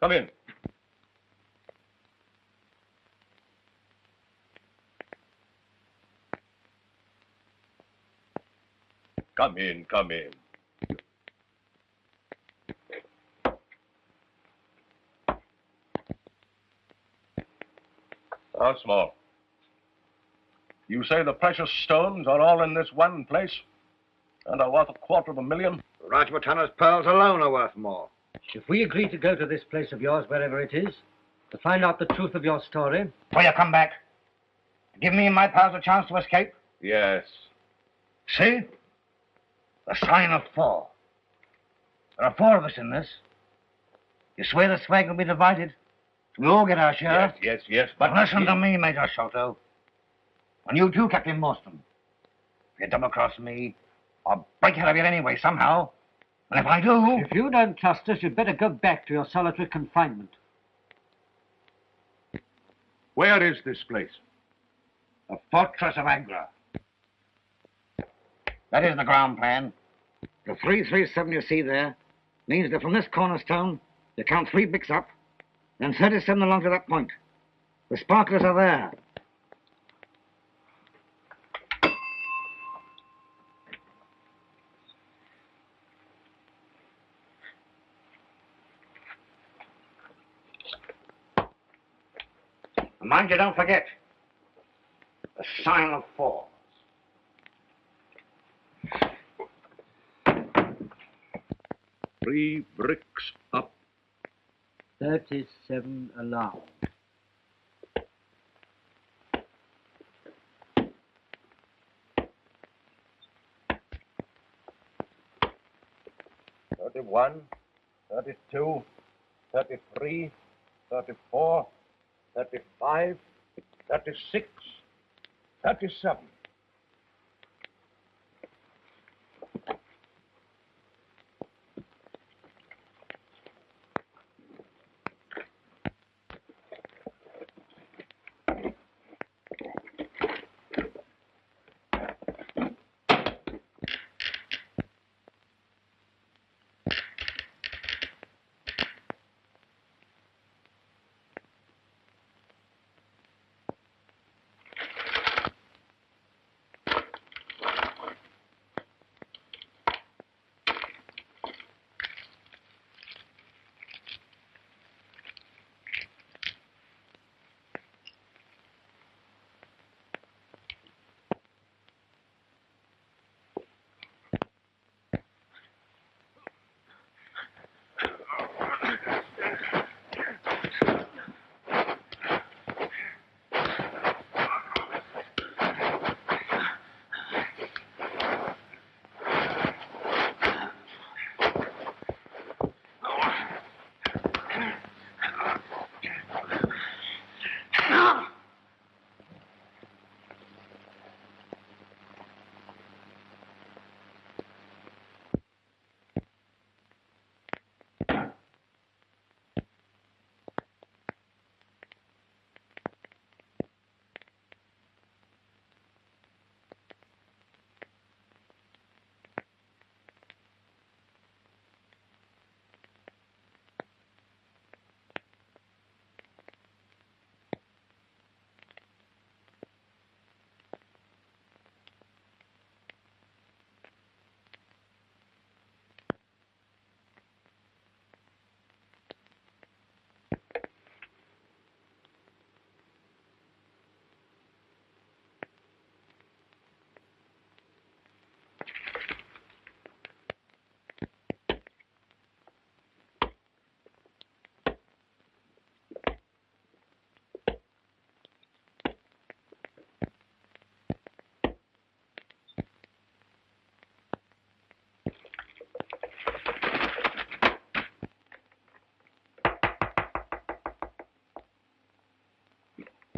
Come in. Come in, come in. How small? You say the precious stones are all in this one place and are worth $250,000? Rajputana's pearls alone are worth more. If we agree to go to this place of yours, wherever it is, to find out the truth of your story... Will you come back? Give me and my pals a chance to escape? Yes. See? The sign of 4. There are 4 of us in this. You swear the swag will be divided? We'll all get our share? Yes. But listen to me, Major Sholto. And you too, Captain Morstan. If you double-cross me, I'll break out of here anyway, somehow. And if I do... If you don't trust us, you'd better go back to your solitary confinement. Where is this place? The fortress of Agra. That is the ground plan. The 337 you see there means that from this cornerstone, you count 3 bricks up, then 37 along to that point. The sparklers are there. And mind you, don't forget the sign of 4. 3 bricks up. 37 along. $31, $32, $33, $34, $35, $36, $37.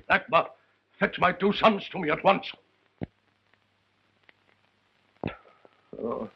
Akbar, fetch my 2 sons to me at once. Oh.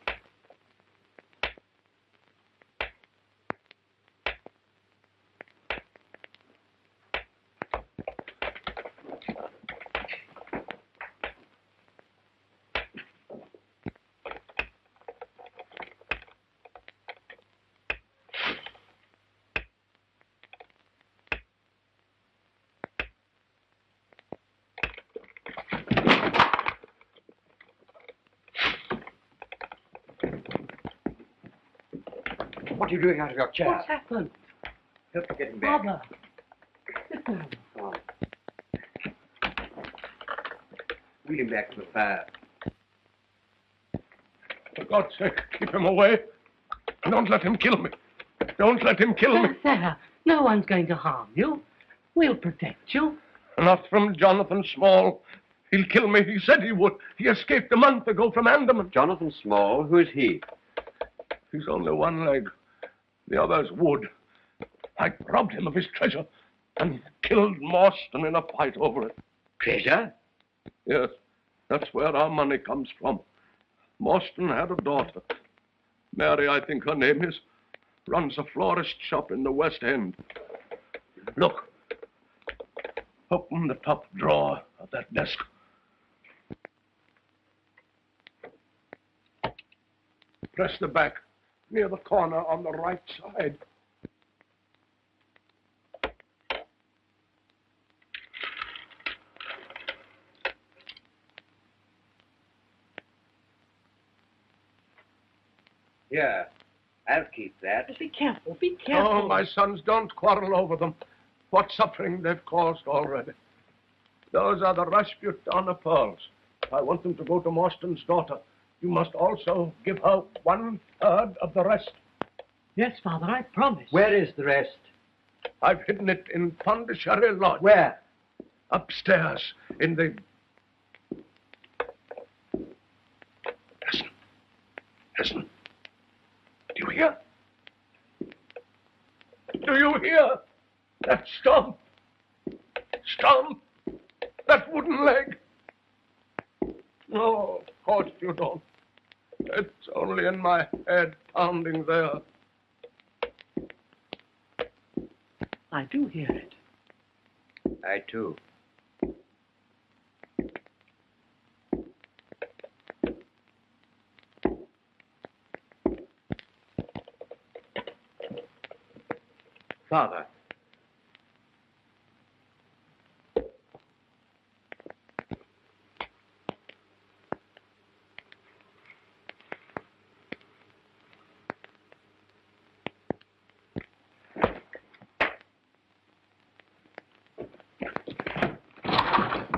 What are you doing out of your chair? What's happened? Help to get him back. Father. Sit down. Oh. Wheel him back to the fire. For God's sake, keep him away. Don't let him kill me. Don't let him kill me. There. No one's going to harm you. We'll protect you. Not from Jonathan Small. He'll kill me. He said he would. He escaped a month ago from Andaman. Jonathan Small? Who is he? He's only one leg. The other's wood. I robbed him of his treasure and killed Morstan in a fight over it. Treasure? Yes, that's where our money comes from. Morstan had a daughter. Mary, I think her name is, runs a florist shop in the West End. Look. Open the top drawer of that desk. Press the back near the corner on the right side. Here. I'll keep that. Just be careful. Be careful. Oh, my sons, don't quarrel over them. What suffering they've caused already. Those are the Rasputana pearls. I want them to go to Morstan's daughter. You must also give her 1/3 of the rest. Yes, Father, I promise. Where is the rest? I've hidden it in Pondicherry Lodge. Where? Upstairs in the... Listen. Listen. Do you hear? Do you hear? That stomp. Stomp. That wooden leg. No, of course you don't. It's only in my head pounding there. I do hear it. I too. Father.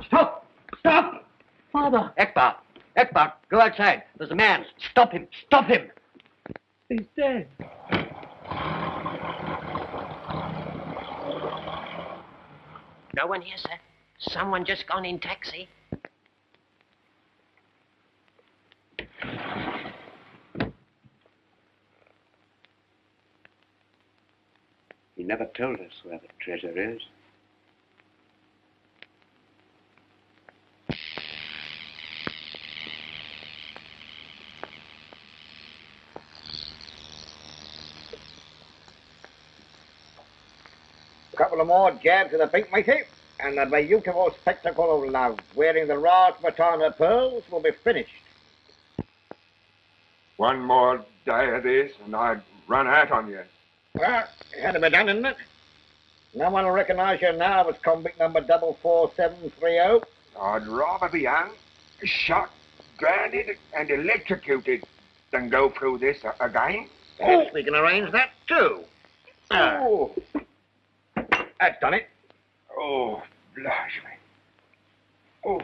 Stop! Stop! Father, Ekbar! Ekbar, go outside. There's a man. Stop him! Stop him! he's dead. No one here, sir. Someone just gone in taxi. He never told us where the treasure is. A couple of more jabs of the pink, matey, and the beautiful spectacle of love wearing the Rasputana pearls will be finished. One more day of this, and I'd run out on you. Well, it had to be done, didn't it? No one will recognise you now as convict number 44730. I'd rather be hung, shot, grounded, and electrocuted than go through this again. Oh, we can arrange that too. Oh, that's done it. Oh, blush me. Oh,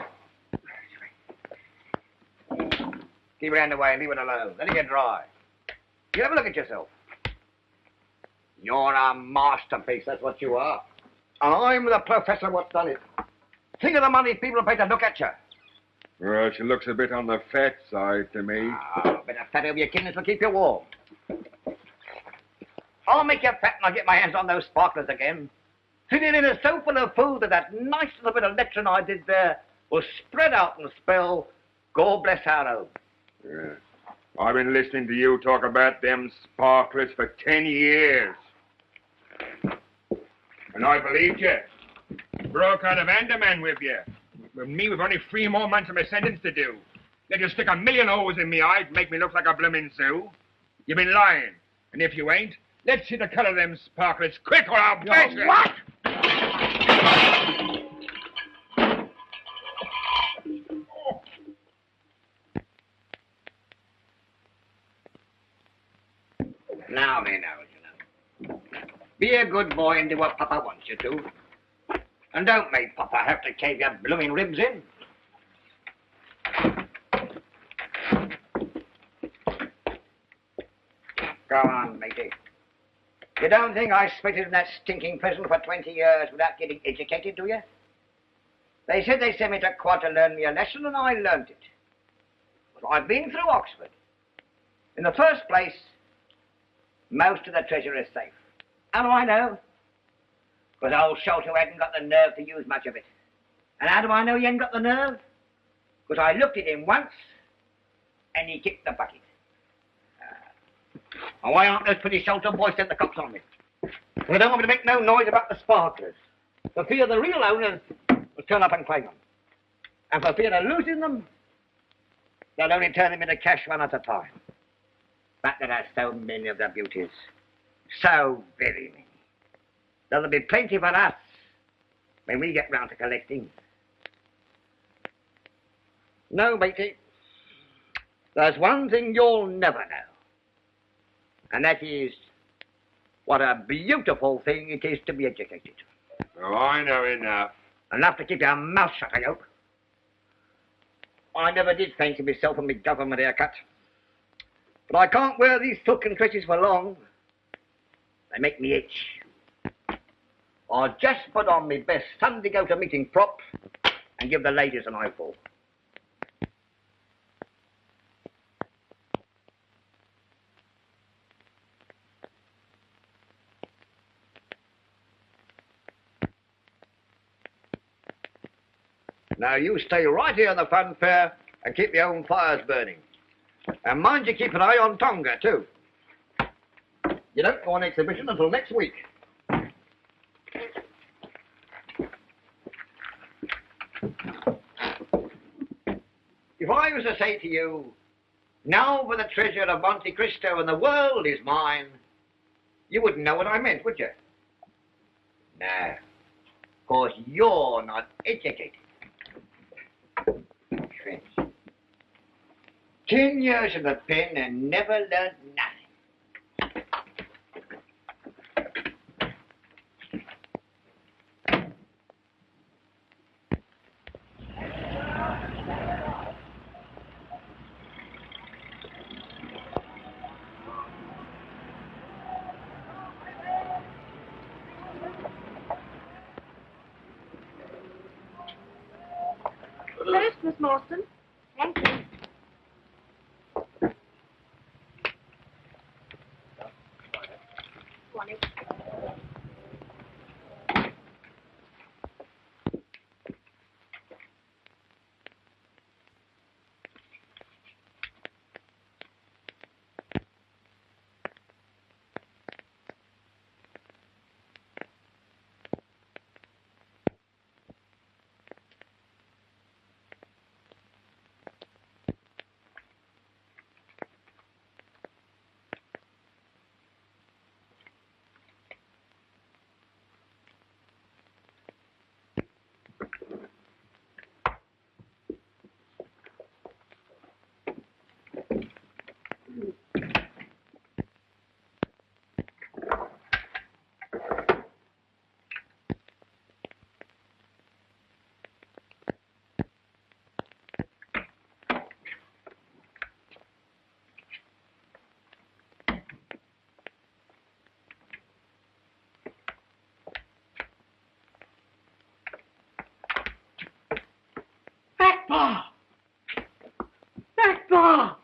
Keep it underway and leave it alone. Let it get dry. You have a look at yourself. You're a masterpiece, that's what you are. And I'm the professor what's done it. Think of the money people pay to look at you. well, she looks a bit on the fat side to me. A bit of fat over your kidneys will keep you warm. I'll make you fat and I'll get my hands on those sparklers again. Sitting in a so full of food that nice little bit of lecturing I did there will spread out and spell, God bless our home. Yeah. I've been listening to you talk about them sparklers for 10 years. And I believed you. Broke out of Andaman with you. With me, with only 3 more months of my sentence to do. Let you stick 1,000,000 holes in me eye to make me look like a bloomin' zoo. You've been lying. And if you ain't, let's see the color of them sparklers quick or I'll bash you. What? Now, me knows. Be a good boy and do what Papa wants you to. And don't make Papa have to cave your blooming ribs in. Go on, matey. You don't think I spitted in that stinking prison for 20 years without getting educated, do you? They said they sent me to quad to learn me a lesson, and I learnt it. But I've been through Oxford. In the first place, most of the treasure is safe. How do I know? Because old Sholto hadn't got the nerve to use much of it. And how do I know he hadn't got the nerve? Because I looked at him once, and he kicked the bucket. And why aren't those pretty Sholto boys sent the cops on me? They don't want me to make no noise about the sparklers. For fear the real owners will turn up and claim them. And for fear of losing them, they'll only turn them into cash one at a time. But there are so many of the beauties. So very many. There'll be plenty for us when we get round to collecting. No, matey. There's one thing you'll never know. And that is what a beautiful thing it is to be educated. Oh, I know enough. Enough to keep your mouth shut, I hope. I never did fancy myself in my government haircut. But I can't wear these silken tresses for long. They make me itch. I'll just put on my best Sunday go-to-meeting prop and give the ladies an eyeful. Now you stay right here in the funfair and keep your own fires burning. And mind you keep an eye on Tonga, too. You don't go on exhibition until next week. If I was to say to you, now for the treasure of Monte Cristo and the world is mine, you wouldn't know what I meant, would you? No. Of course, you're not educated. French. 10 years in the pen and never learned nothing. First, Miss Morstan. Thank you. Morning. Akbar! Akbar!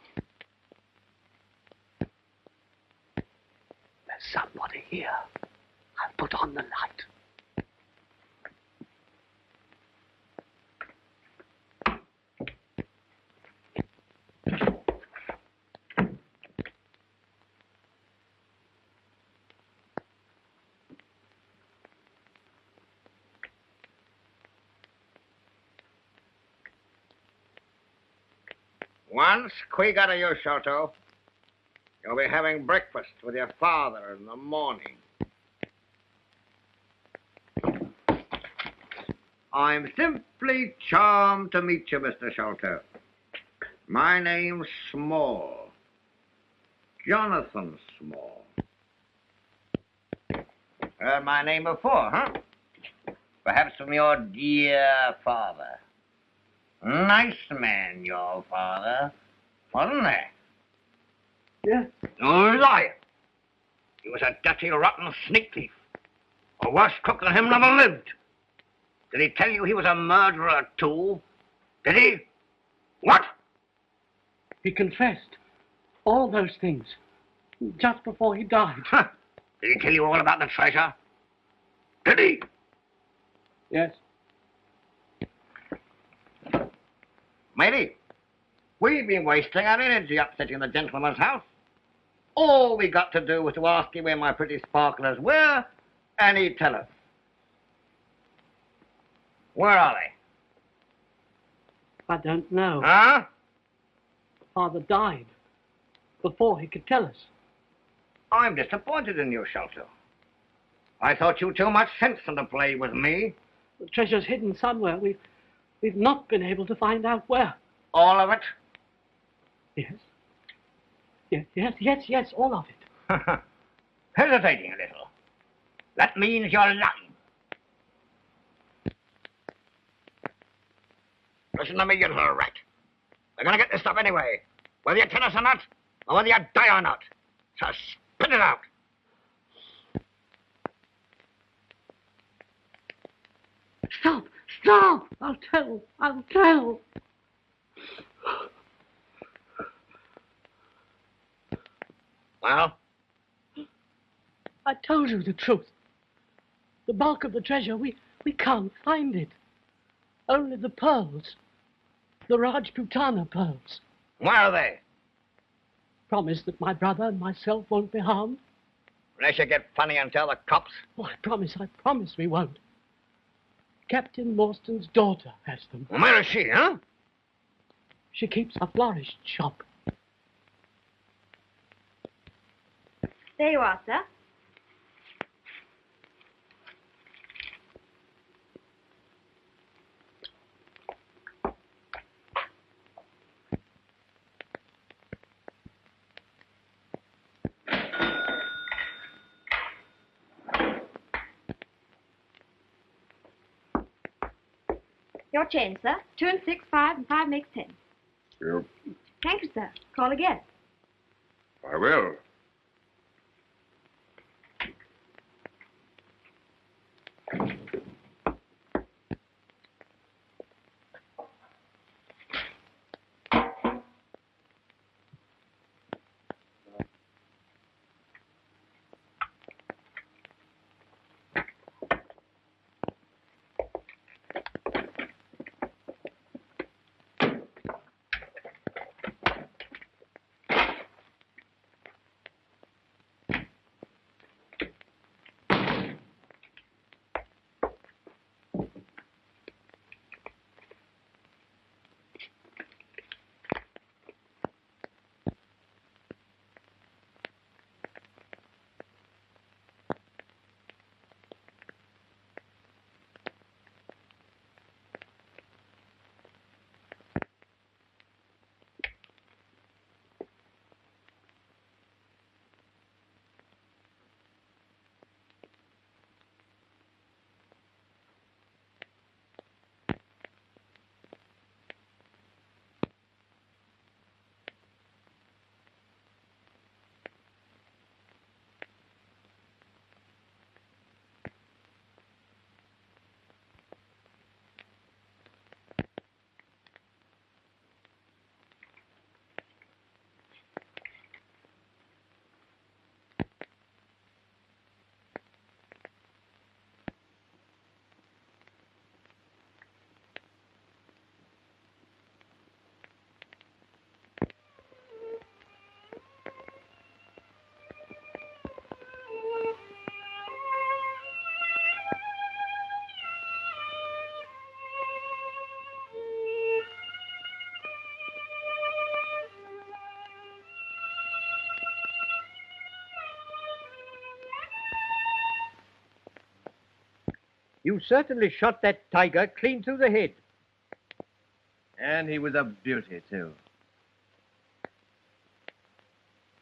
There's somebody here. I'll put on the light. Once quick out of your Sholto, you'll be having breakfast with your father in the morning. I'm simply charmed to meet you, Mr. Sholto. My name's Small. Jonathan Small. Heard my name before, huh? Perhaps from your dear father. Nice man, your father, wasn't he? Yes. No liar. He was a dirty, rotten sneak thief. A worse cook than him never lived. Did he tell you he was a murderer, too? Did he? What? He confessed all those things just before he died. Huh. Did he tell you all about the treasure? Did he? Yes. Matey, we've been wasting our energy upsetting the gentleman's house. All we got to do was to ask him where my pretty sparklers were, and he'd tell us. Where are they? I don't know. Huh? Father died before he could tell us. I'm disappointed in you, Shelter. I thought you too much sense to play with me. The treasure's hidden somewhere. We've not been able to find out where. All of it? Yes. Yes, all of it. Hesitating a little. That means you're lying. Listen to me, you little rat. We're going to get this stuff anyway, whether you tell us or not, or whether you die or not. So spit it out. Stop! I'll tell. Well? I told you the truth. The bulk of the treasure, we can't find it. Only the pearls. The Rajputana pearls. Where are they? Promise that my brother and myself won't be harmed. Unless you get funny and tell the cops. Oh, I promise we won't. Captain Morstan's daughter has them. Well, where is she, huh? She keeps a florist shop. There you are, sir. Your change, sir. 2 and 6, 5, and 5 makes 10. Yep, Thank you, sir. Call again. I will. You certainly shot that tiger clean through the head. And he was a beauty, too.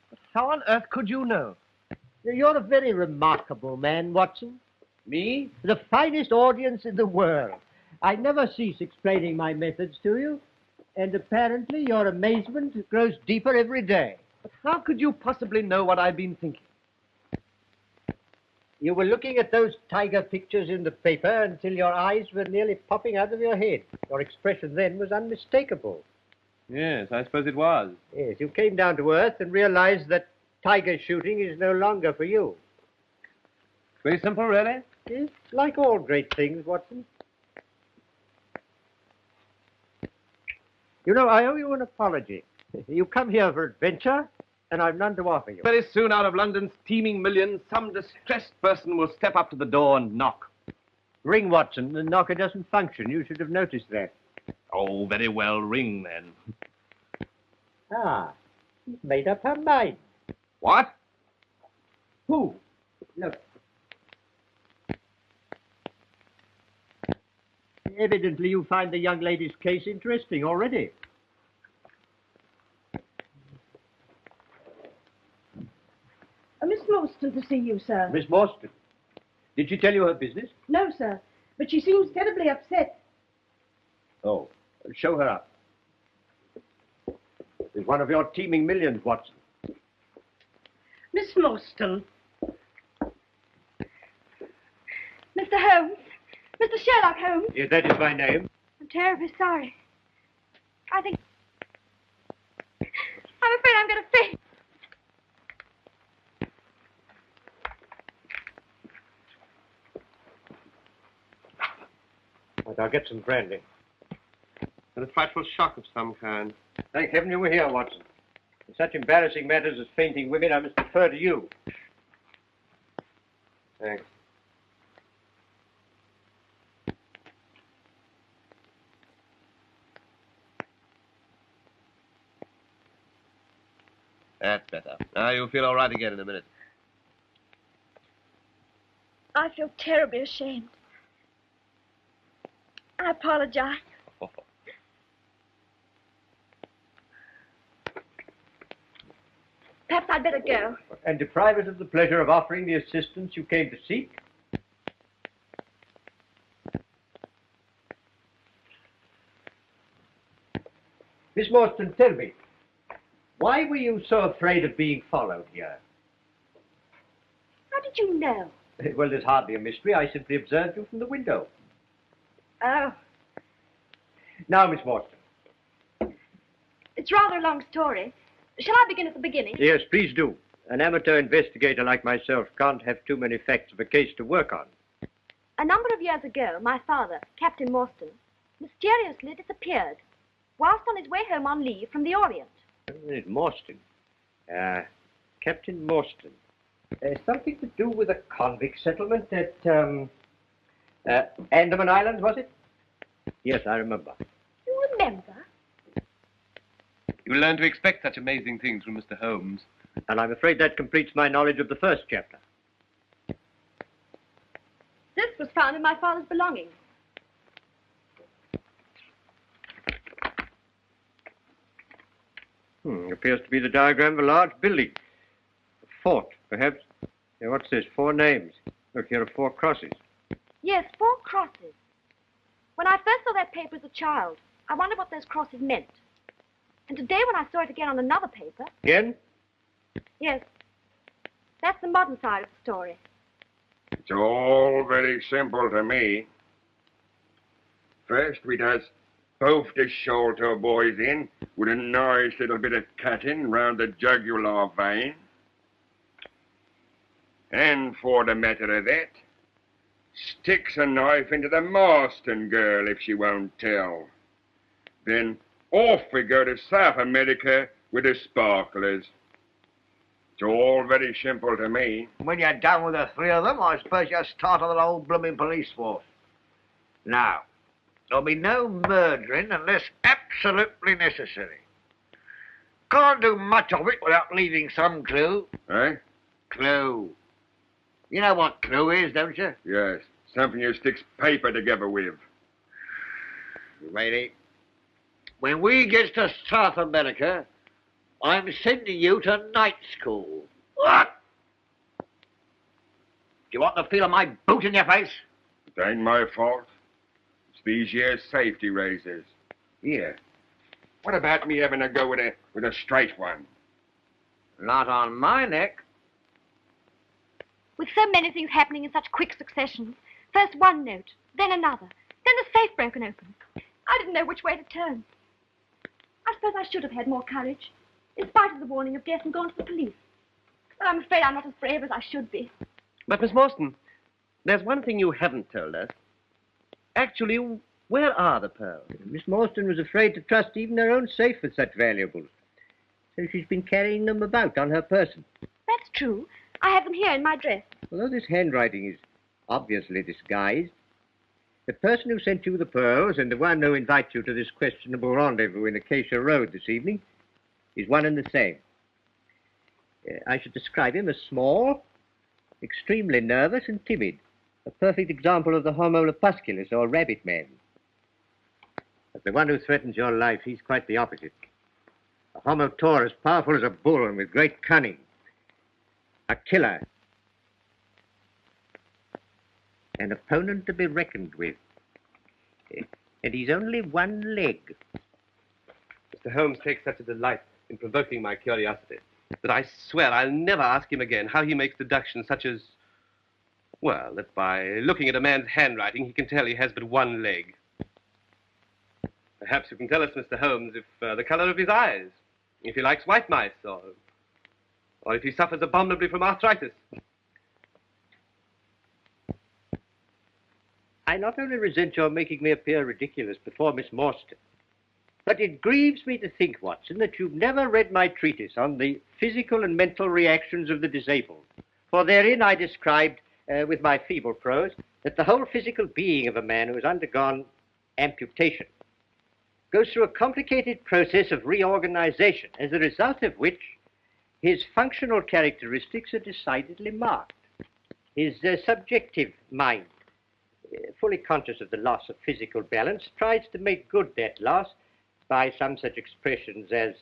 But how on earth could you know? You're a very remarkable man, Watson. Me? The finest audience in the world. I never cease explaining my methods to you, and apparently your amazement grows deeper every day. But how could you possibly know what I've been thinking? You were looking at those tiger pictures in the paper until your eyes were nearly popping out of your head. Your expression then was unmistakable. Yes, I suppose it was. Yes, you came down to earth and realized that tiger shooting is no longer for you. Very simple, really? Yes, like all great things, Watson. You know, I owe you an apology. You come here for adventure, and I've none to offer you. Very soon, out of London's teeming millions, some distressed person will step up to the door and knock. Ring, Watson. The knocker doesn't function. You should have noticed that. Oh, very well, ring then. Ah, she's made up her mind. What? Who? Look. Evidently, you find the young lady's case interesting already. Miss Morstan to see you, sir. Miss Morstan. Did she tell you her business? No, sir. But she seems terribly upset. Oh, show her up. Is one of your teeming millions, Watson. Miss Morstan. Mr. Holmes. Mr. Sherlock Holmes. Yes, that is my name. I'm terribly sorry. I'm afraid I'm going to faint. But I'll get some brandy. And a frightful shock of some kind. Thank heaven you were here, Watson. In such embarrassing matters as fainting women, I must defer to you. Thanks. That's better. Now you'll feel all right again in a minute. I feel terribly ashamed. I apologize. Perhaps I'd better go. And deprive us of the pleasure of offering the assistance you came to seek? Miss Morstan, tell me, why were you so afraid of being followed here? How did you know? Well, there's hardly a mystery. I simply observed you from the window. Oh, Now, Miss Morstan. it's rather a long story. Shall I begin at the beginning? Yes, please do. An amateur investigator like myself can't have too many facts of a case to work on. A number of years ago, my father, Captain Morstan, mysteriously disappeared whilst on his way home on leave from the Orient. Morstan. Captain Morstan. Something to do with a convict settlement at, Andaman Island, was it? Yes, I remember. You remember? You learn to expect such amazing things from Mr. Holmes. And I'm afraid that completes my knowledge of the first chapter. This was found in my father's belongings. Appears to be the diagram of a large building. A fort, perhaps. Yeah, what's this? 4 names. Look, here are 4 crosses. Yes, 4 crosses. When I first saw that paper as a child, I wondered what those crosses meant. And today when I saw it again on another paper... Again? Yes. That's the modern side of the story. It's all very simple to me. First, we does both the shoulder boys in with a nice little bit of cutting round the jugular vein. And for the matter of that, sticks a knife into the Marston girl if she won't tell. Then off we go to South America with the sparklers. It's all very simple to me. When you're done with the 3 of them, I suppose you'll start on the whole blooming police force. Now, there'll be no murdering unless absolutely necessary. Can't do much of it without leaving some clue. Eh? Clue. You know what clue is, don't you? Yes, something you sticks paper together with. Lady, when we get to South America, I'm sending you to night school. What? you want the feel of my boot in your face? It ain't my fault. It's these year's safety razors. Here. What about me having a go with a straight one? Not on my neck. With so many things happening in such quick succession, first one note, then another, then the safe broken open. I didn't know which way to turn. I suppose I should have had more courage, in spite of the warning of death and gone to the police. But I'm afraid I'm not as brave as I should be. But, Miss Morstan, there's one thing you haven't told us. Actually, where are the pearls? Miss Morstan was afraid to trust even her own safe with such valuables. So she's been carrying them about on her person. That's true. I have them here in my dress. Although this handwriting is obviously disguised, the person who sent you the pearls and the one who invites you to this questionable rendezvous in Acacia Road this evening is one and the same. I should describe him as small, extremely nervous and timid, a perfect example of the Homo lepusculus, or rabbit man. But the one who threatens your life, he's quite the opposite. A Homo taurus, powerful as a bull and with great cunning. A killer. An opponent to be reckoned with. And he's only one leg. Mr. Holmes takes such a delight in provoking my curiosity that I swear I'll never ask him again how he makes deductions such as, well, that by looking at a man's handwriting he can tell he has but one leg. Perhaps you can tell us, Mr. Holmes, if the color of his eyes, if he likes white mice, or if he suffers abominably from arthritis. I not only resent your making me appear ridiculous before Miss Morstan, but it grieves me to think, Watson, that you've never read my treatise on the physical and mental reactions of the disabled. For therein I described, with my feeble prose, that the whole physical being of a man who has undergone amputation goes through a complicated process of reorganization, as a result of which his functional characteristics are decidedly marked. His subjective mind, fully conscious of the loss of physical balance, tries to make good that loss by some such expressions as,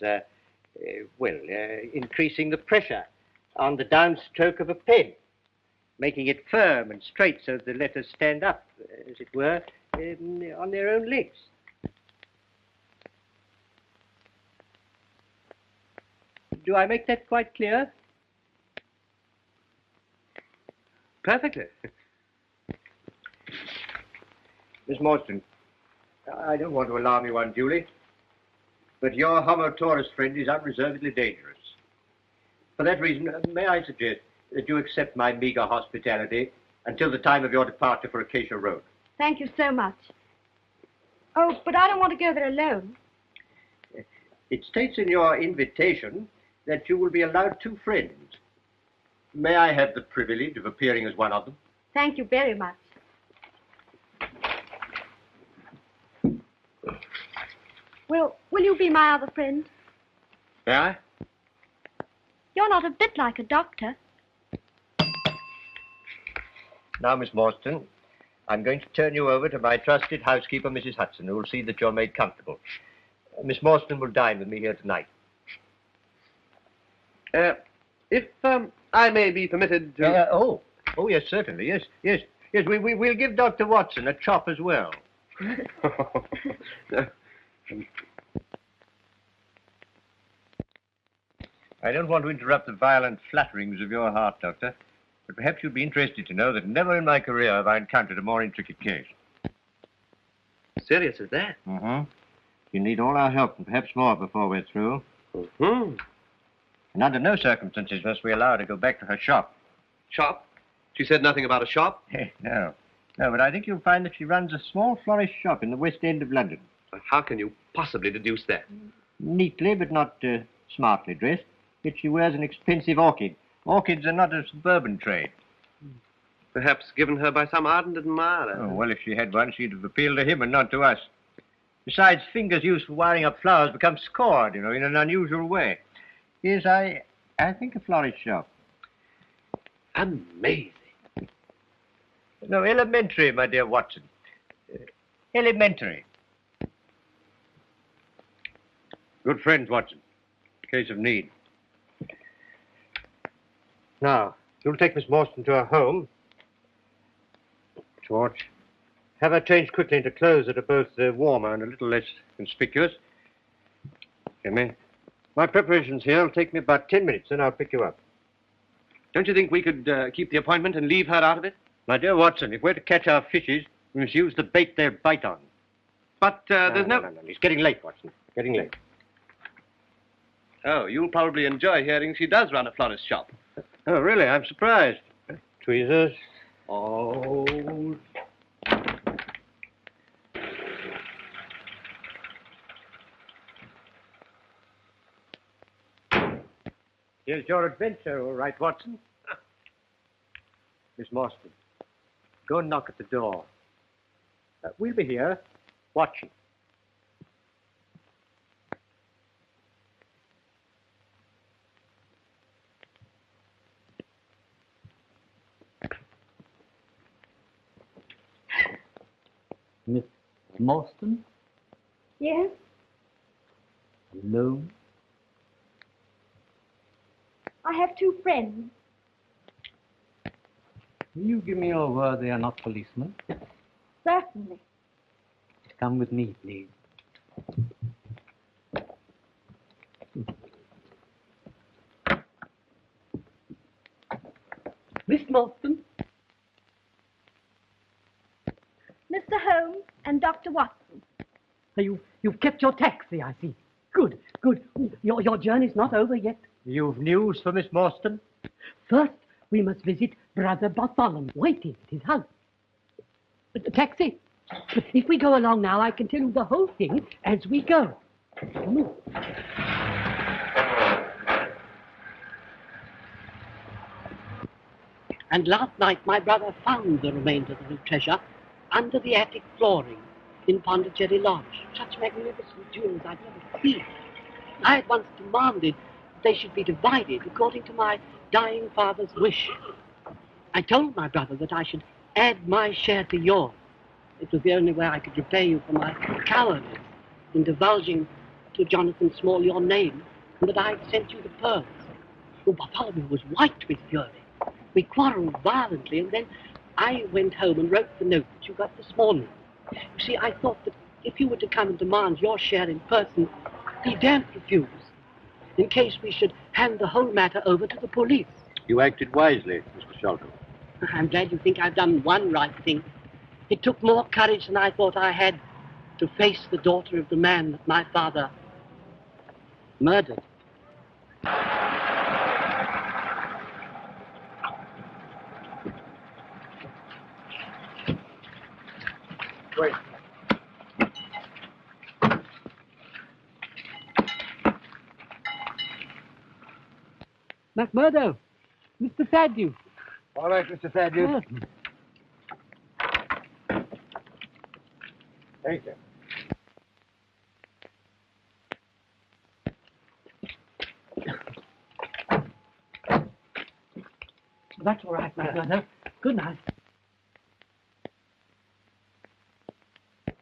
increasing the pressure on the downstroke of a pen, making it firm and straight so the letters stand up, as it were, on their own legs. Do I make that quite clear? Perfectly. Miss Morstan, I don't want to alarm you unduly, but your Homo taurus friend is unreservedly dangerous. For that reason, may I suggest that you accept my meager hospitality until the time of your departure for Acacia Road? Thank you so much. Oh, but I don't want to go there alone. It states in your invitation that you will be allowed 2 friends. May I have the privilege of appearing as one of them? Thank you very much. Will you be my other friend? May I? You're not a bit like a doctor. Now, Miss Morstan, I'm going to turn you over to my trusted housekeeper, Mrs. Hudson, who will see that you're made comfortable. Miss Morstan will dine with me here tonight. If I may be permitted to... Oh, yes, certainly. Yes, we'll give Dr. Watson a chop as well. I don't want to interrupt the violent flutterings of your heart, Doctor, but perhaps you'd be interested to know that never in my career have I encountered a more intricate case. Serious as that? Mm-hmm. You need all our help, and perhaps more before we're through. Mm-hmm. And under no circumstances must we allow her to go back to her shop. Shop? She said nothing about a shop? No, but I think you'll find that she runs a small florist shop in the West End of London. How can you possibly deduce that? Neatly, but not smartly dressed. Yet she wears an expensive orchid. Orchids are not a suburban trade. Perhaps given her by some ardent admirer. Oh, well, if she had one, she'd have appealed to him and not to us. Besides, fingers used for wiring up flowers become scored, in an unusual way. Yes, I think a florist shop. Amazing. No, elementary, my dear Watson. Elementary. Good friends, Watson. Case of need. Now, you'll take Miss Morstan to her home torch. Have her changed quickly into clothes that are both warmer and a little less conspicuous. Jimmy, my preparations here will take me about 10 minutes, then I'll pick you up. Don't you think we could keep the appointment and leave her out of it? My dear Watson, if we're to catch our fishes, we must use the bait they'll bite on. But there's no... No. It's getting late, Watson. Getting late. Oh, you'll probably enjoy hearing she does run a florist shop. Oh, really? I'm surprised. Tweezers. Oh... Here's your adventure, all right, Watson. Miss Morstan, go and knock at the door. We'll be here, watching. Miss Morstan? Yes? Alone? I have two friends. Will you give me your word they are not policemen? Certainly. Come with me, please. Miss Morstan? Mr. Holmes and Dr. Watson. You've kept your taxi, I see. Good. Your journey's not over yet. You've news for Miss Morstan? First, we must visit Brother Bartholomew, waiting at his house. Taxi. If we go along now, I can tell you the whole thing as we go. Move. And last night, my brother found the remains of the treasure under the attic flooring in Pondicherry Lodge. Such magnificent jewels I'd never seen. I at once demanded they should be divided according to my dying father's wish. I told my brother that I should add my share to yours. It was the only way I could repay you for my cowardice in divulging to Jonathan Small your name and that I had sent you the pearls. Oh, Bartholomew was white with fury. We quarreled violently, and then I went home and wrote the note that you got this morning. You see, I thought that if you were to come and demand your share in person, he daren't refuse, in case we should hand the whole matter over to the police. You acted wisely, Mr. Sherlock. I'm glad you think I've done one right thing. It took more courage than I thought I had to face the daughter of the man that my father murdered. Wait. McMurdo, Mr. Thaddeus. All right, Mr. Thaddeus. Thank you. That's all right, McMurdo. Good night.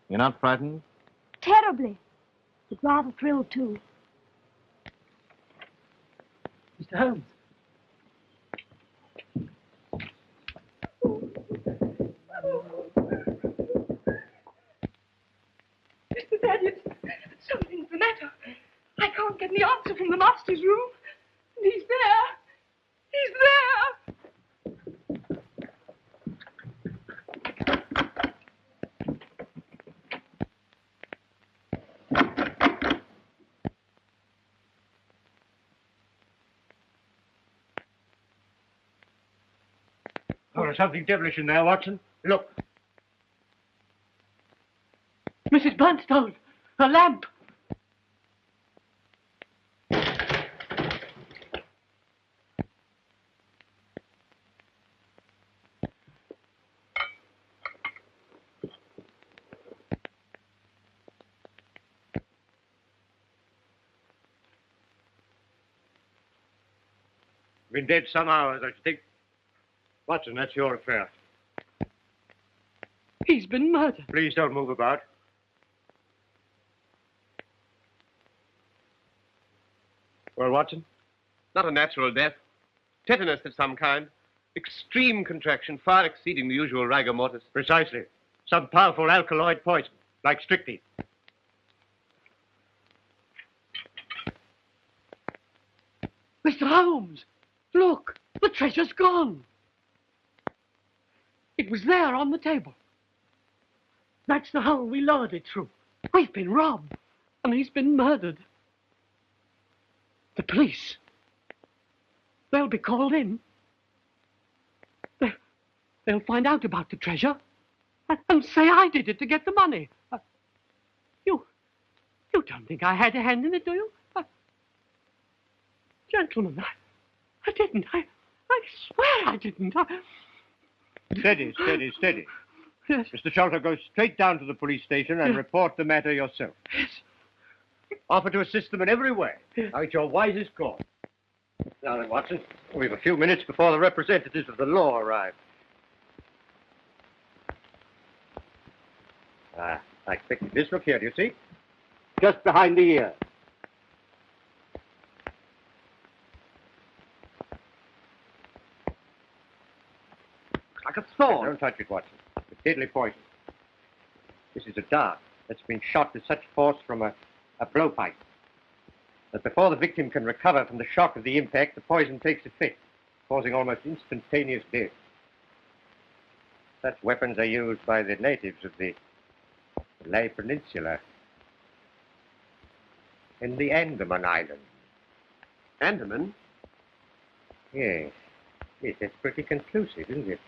You're not frightened? Terribly. But rather thrilled, too. Mr. Holmes. Mr. Thaddeus, something's the matter. I can't get any answer from the master's room. And he's there. He's there. Oh, there's something devilish in there, Watson. Look. Mrs. Burnstone, a lamp. Been dead some hours, I should think. Watson, that's your affair. He's been murdered. Please don't move about. Well, Watson? Not a natural death. Tetanus of some kind. Extreme contraction, far exceeding the usual rigor mortis. Precisely. Some powerful alkaloid poison, like strychnine. Mr. Holmes, look, the treasure's gone. It was there on the table. That's the hole we lowered it through. We've been robbed, and he's been murdered. The police. They'll be called in. They'll find out about the treasure and say I did it to get the money. You don't think I had a hand in it, do you? Gentlemen, I didn't. I swear I didn't. Steady, steady, steady. Yes. Mr. Sholto, go straight down to the police station and report the matter yourself. Yes. Offer to assist them in every way. Now, it's your wisest call. Now then, Watson, we've a few minutes before the representatives of the law arrive. I expected this. Look here, do you see? Just behind the ear. Like a thorn. Don't touch it, Watson. It's deadly poison. This is a dart that's been shot with such force from a blowpipe that before the victim can recover from the shock of the impact, the poison takes effect, causing almost instantaneous death. Such weapons are used by the natives of the Malay Peninsula in the Andaman Islands. Andaman? Yes. Yes, that's pretty conclusive, isn't it?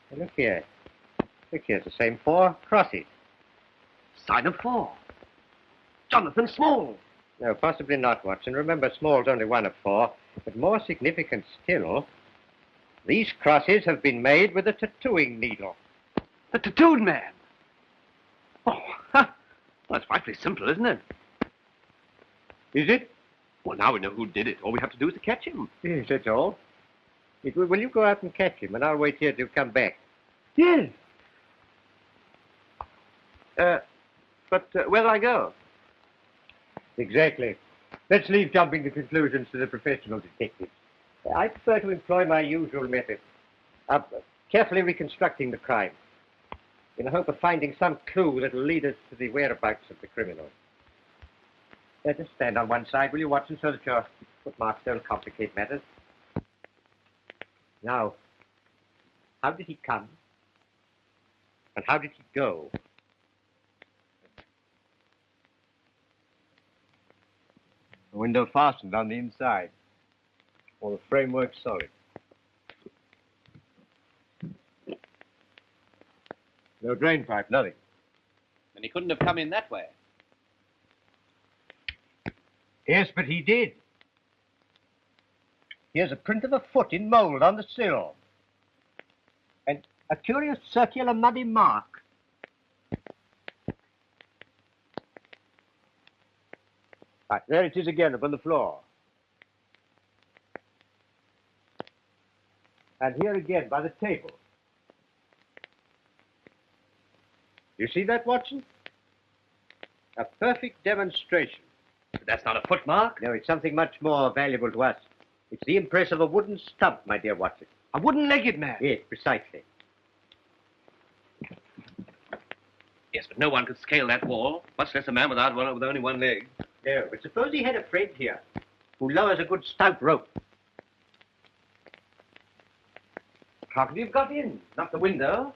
Now, look here. Look, here's the same 4 crosses. Sign of 4. Jonathan Small. No, possibly not, Watson. Remember, Small's only one of 4. But more significant still, these crosses have been made with a tattooing needle. The tattooed man. Oh, well, that's frightfully simple, isn't it? Is it? Well, now we know who did it. All we have to do is to catch him. Yes, that's all. Will you go out and catch him, and I'll wait here till you come back? Yes. But where'll I go? Exactly. Let's leave jumping to conclusions to the professional detectives. I prefer to employ my usual method of carefully reconstructing the crime in the hope of finding some clue that will lead us to the whereabouts of the criminal. Just stand on one side, will you, Watson, so that your footmarks don't complicate matters. Now, how did he come? And how did he go? The window fastened on the inside. All the framework solid. No drain pipe, nothing. And he couldn't have come in that way. Yes, but he did. Here's a print of a foot in mold on the sill. And a curious circular muddy mark. Right, there it is again upon the floor. And here again by the table. You see that, Watson? A perfect demonstration. But that's not a footmark. No, it's something much more valuable to us. It's the impress of a wooden stump, my dear Watson. A wooden-legged man. Yes, precisely. Yes, but no one could scale that wall, much less a man with only one leg. No, but suppose he had a friend here who lowers a good stout rope. How could he have got in? Not the window.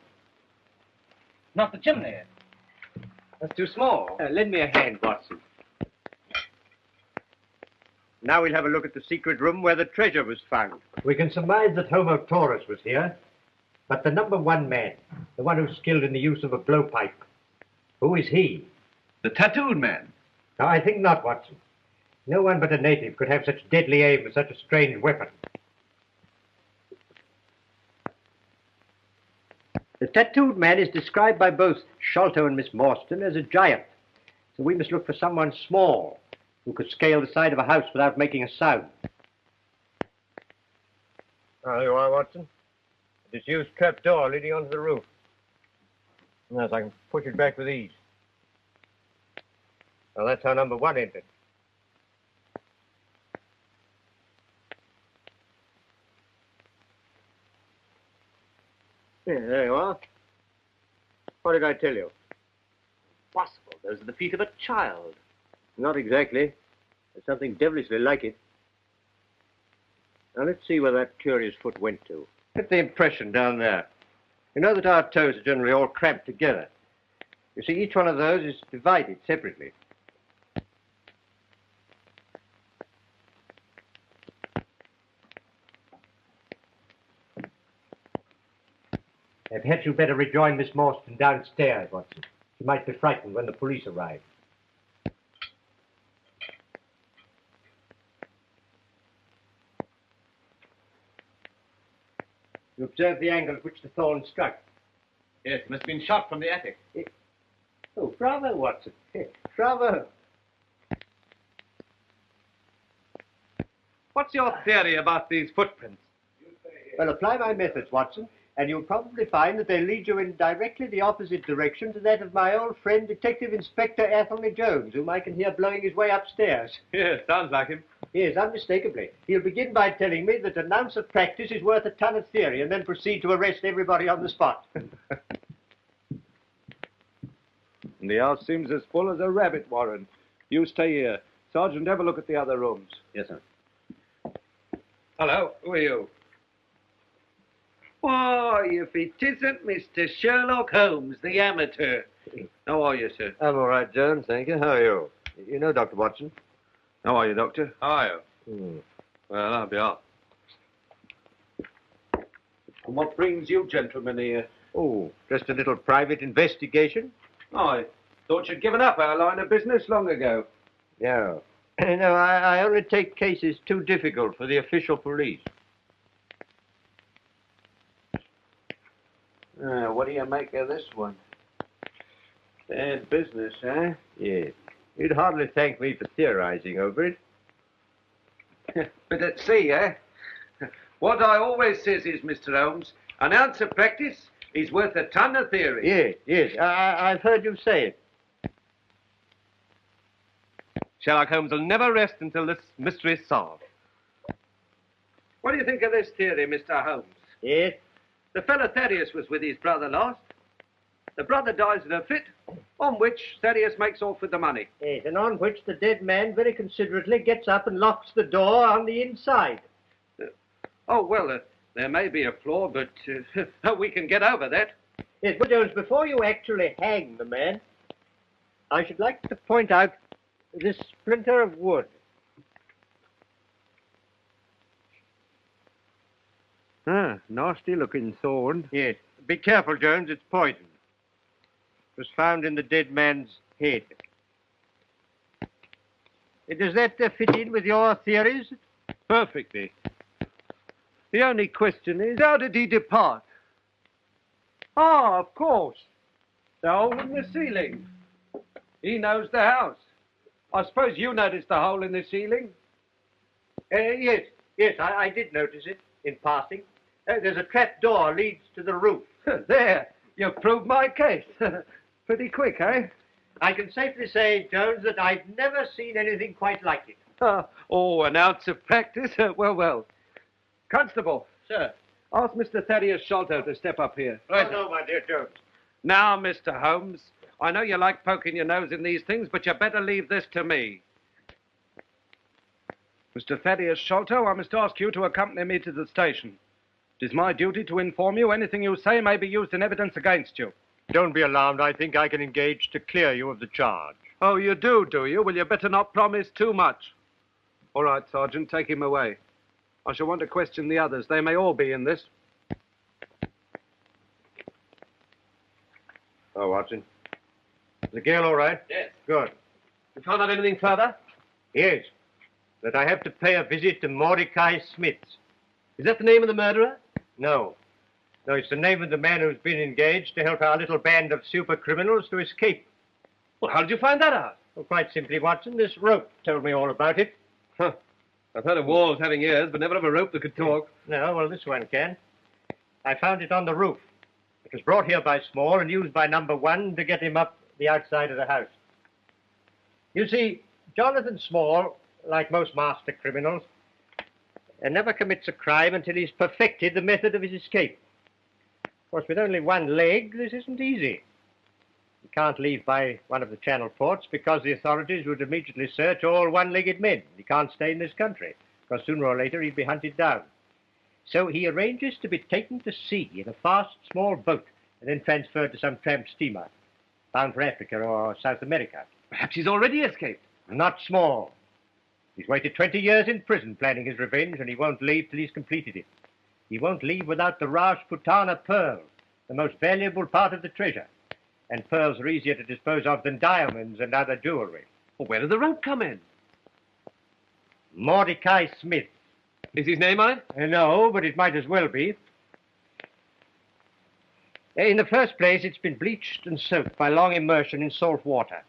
Not the chimney. That's too small. Lend me a hand, Watson. Now we'll have a look at the secret room where the treasure was found. We can surmise that Homo Taurus was here, but the number 1 man, the one who's skilled in the use of a blowpipe, who is he? The tattooed man. No, I think not, Watson. No one but a native could have such deadly aim with such a strange weapon. The tattooed man is described by both Sholto and Miss Morstan as a giant, so we must look for someone small who could scale the side of a house without making a sound. Oh, there you are, Watson. A disused trap door leading onto the roof. Yes, I can push it back with ease. Well, that's how number 1 entered. Yeah, there you are. What did I tell you? Possible. Those are the feet of a child. Not exactly. There's something devilishly like it. Now, let's see where that curious foot went to. Get the impression down there. You know that our toes are generally all cramped together. You see, each one of those is divided separately. Perhaps you'd better rejoin Miss Morstan downstairs, Watson. She might be frightened when the police arrive. You observe the angle at which the thorn struck? Yes, must have been shot from the attic. Oh, bravo, Watson. Bravo. What's your theory about these footprints? Well, apply my methods, Watson, and you'll probably find that they lead you in directly the opposite direction to that of my old friend, Detective Inspector Athelney Jones, whom I can hear blowing his way upstairs. Yes, sounds like him. Yes, unmistakably. He'll begin by telling me that an ounce of practice is worth a ton of theory, and then proceed to arrest everybody on the spot. The house seems as full as a rabbit warren. You stay here. Sergeant, have a look at the other rooms. Yes, sir. Hello, who are you? Why, if it isn't Mr. Sherlock Holmes, the amateur. How are you, sir? I'm all right, Jones, thank you. How are you? You know Dr. Watson. How are you, Doctor? How are you? Well, I'll be off. And what brings you gentlemen here? Oh, just a little private investigation. I thought you'd given up our line of business long ago. No. No, I only take cases too difficult for the official police. What do you make of this one? Bad business, eh? Yes. You'd hardly thank me for theorizing over it. But at sea, eh? What I always says is, Mr. Holmes, an ounce of practice is worth a ton of theory. Yes, yes. I've heard you say it. Sherlock Holmes will never rest until this mystery is solved. What do you think of this theory, Mr. Holmes? Yes? The fellow Thaddeus was with his brother last. The brother dies in a fit, on which Thaddeus makes off with the money. Yes, and on which the dead man very considerately gets up and locks the door on the inside. There may be a flaw, but we can get over that. Yes, but Jones, before you actually hang the man, I should like to point out this splinter of wood. Nasty looking thorn. Yes. Be careful, Jones, it's poison. It was found in the dead man's head. Does that fit in with your theories? Perfectly. The only question is, how did he depart? Ah, of course. The hole in the ceiling. He knows the house. I suppose you noticed the hole in the ceiling? Yes, I did notice it in passing. There's a trap door leads to the roof. There, you've proved my case. Pretty quick, eh? I can safely say, Jones, that I've never seen anything quite like it. An ounce of practice? Well. Constable. Sir. Ask Mr. Thaddeus Sholto to step up here. Right. No, my dear Jones. Now, Mr. Holmes, I know you like poking your nose in these things, but you better leave this to me. Mr. Thaddeus Sholto, I must ask you to accompany me to the station. It is my duty to inform you anything you say may be used in evidence against you. Don't be alarmed. I think I can engage to clear you of the charge. Oh, you do you? Well, you better not promise too much. All right, Sergeant, take him away. I shall want to question the others. They may all be in this. Oh, Watson. Is the girl all right? Yes. Good. You found out anything further? Yes. That I have to pay a visit to Mordecai Smith's. Is that the name of the murderer? No. No, it's the name of the man who's been engaged to help our little band of super criminals to escape. Well, how did you find that out? Well, quite simply, Watson, this rope told me all about it. Huh. I've heard of walls having ears, but never of a rope that could talk. No, well, this one can. I found it on the roof. It was brought here by Small and used by number one to get him up the outside of the house. You see, Jonathan Small, like most master criminals, never commits a crime until he's perfected the method of his escape. course, with only one leg, this isn't easy. He can't leave by one of the Channel ports because the authorities would immediately search all one-legged men. He can't stay in this country because sooner or later he'd be hunted down. So he arranges to be taken to sea in a fast, small boat and then transferred to some tramp steamer bound for Africa or South America. Perhaps he's already escaped. Not small. He's waited 20 years in prison planning his revenge, and he won't leave till he's completed it. He won't leave without the Rajputana pearl, the most valuable part of the treasure. And pearls are easier to dispose of than diamonds and other jewelry. Well, where does the rope come in? Mordecai Smith. Is his name on it? No, but it might as well be. In the first place, it's been bleached and soaked by long immersion in salt water.